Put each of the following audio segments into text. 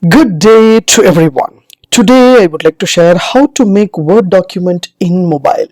Good day to everyone. Today I would like to share how to make Word document in mobile.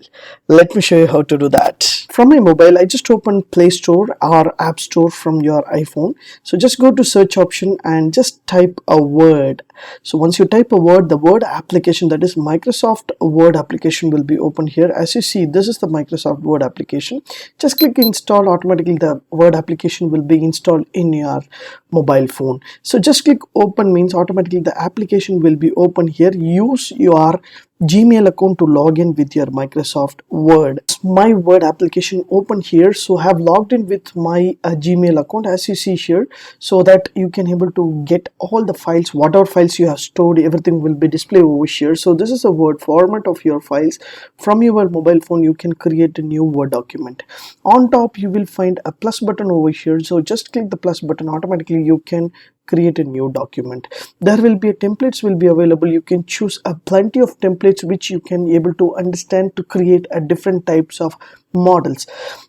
Let me show you how to do that. From my mobile, I just open Play Store or App Store from your iPhone. So just go to search option and just type a word. So once you type a word, the Word application, that is Microsoft Word application, will be open here. As you see, this is the Microsoft Word application. Just click install. Automatically the Word application will be installed in your mobile phone. So just click open means automatically the application will be open here. Use your Gmail account to log in with your Microsoft Word. My Word application open here, so I have logged in with my Gmail account, as you see here, so that you can able to get all the files, whatever files you have stored, everything will be displayed over here. So this is a Word format of your files. From your mobile phone you can create a new Word document. On top you will find a plus button over here, so just click the plus button. Automatically you can create a new document. There will be templates will be available. You can choose a plenty of templates which you can able to understand to create a different types of models.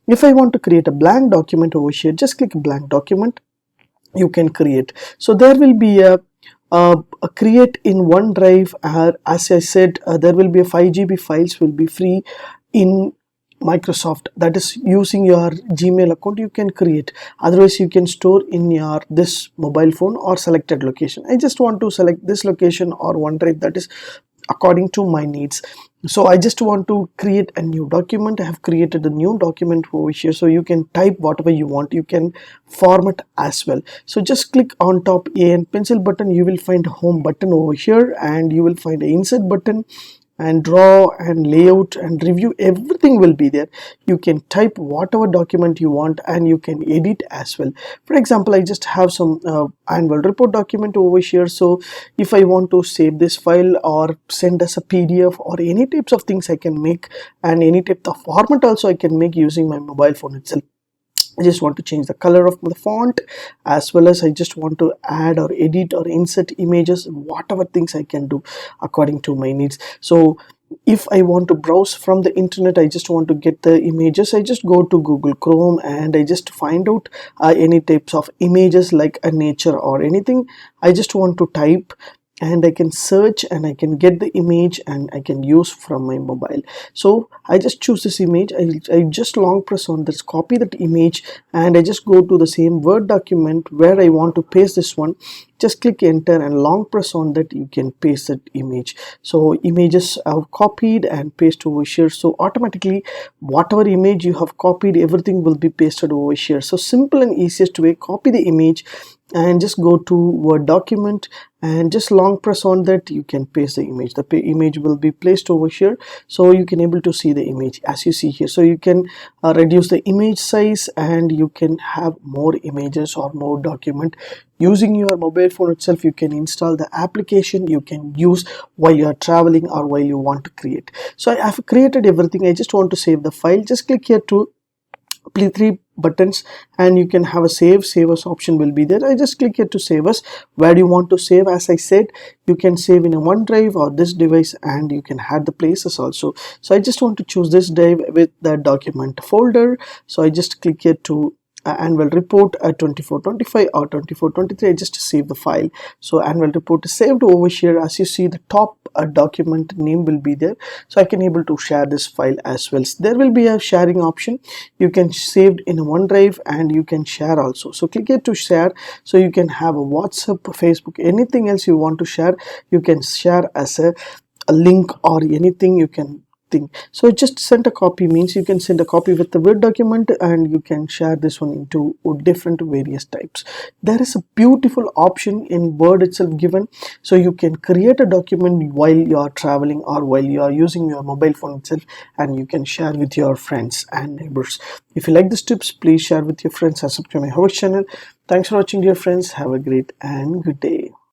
If I want to create a blank document over here, just click blank document. You can create. So there will be a create in OneDrive. As I said, there will be a 5 GB files will be free in Microsoft, that is using your Gmail account you can create. Otherwise you can store in your this mobile phone or selected location. I just want to select this location or OneDrive, that is according to my needs. So I just want to create a new document. I have created a new document over here, so you can type whatever you want. You can format as well. So just click on top A and pencil button. You will find a home button over here, and you will find an insert button, and draw and layout and review, everything will be there. You can type whatever document you want and you can edit as well. For example, I just have some annual report document over here. So if I want to save this file or send as a PDF or any types of things I can make, and any type of format also I can make using my mobile phone itself. I just want to change the color of the font, as well as I just want to add or edit or insert images, whatever things I can do according to my needs. So if I want to browse from the internet, I just want to get the images, I just go to Google Chrome and I just find out any types of images like a nature or anything. I just want to type and I can search and I can get the image and I can use from my mobile. So I just choose this image. I just long press on this, copy that image, and I just go to the same Word document where I want to paste this one. Just click enter and long press on that, you can paste that image. So images are copied and pasted over here. So automatically whatever image you have copied, everything will be pasted over here. So simple and easiest way, copy the image and just go to Word document and just long press on that, you can paste the image. The image will be placed over here, so you can able to see the image as you see here. So you can reduce the image size and you can have more images or more document using your mobile phone itself. You can install the application, you can use while you are traveling or while you want to create. So I have created everything. I just want to save the file. Just click here to play 3 buttons and you can have a save as option will be there. I just click here to save as. Where do you want to save? As I said, you can save in a OneDrive or this device, and you can add the places also. So I just want to choose this drive with the document folder. So I just click here to annual report 2425 or 2423. I just save the file. So annual report is saved over here. As you see, the top document name will be there, so I can able to share this file as well. So there will be a sharing option. You can save in a OneDrive and you can share also. So click here to share. So you can have a WhatsApp, Facebook, anything else you want to share, you can share as a link or anything you can thing. So just send a copy means you can send a copy with the Word document and you can share this one into different various types. There is a beautiful option in Word itself given, so you can create a document while you are traveling or while you are using your mobile phone itself, and you can share with your friends and neighbors. If you like these tips, please share with your friends and subscribe to my HowXT channel. Thanks for watching, dear friends. Have a great and good day.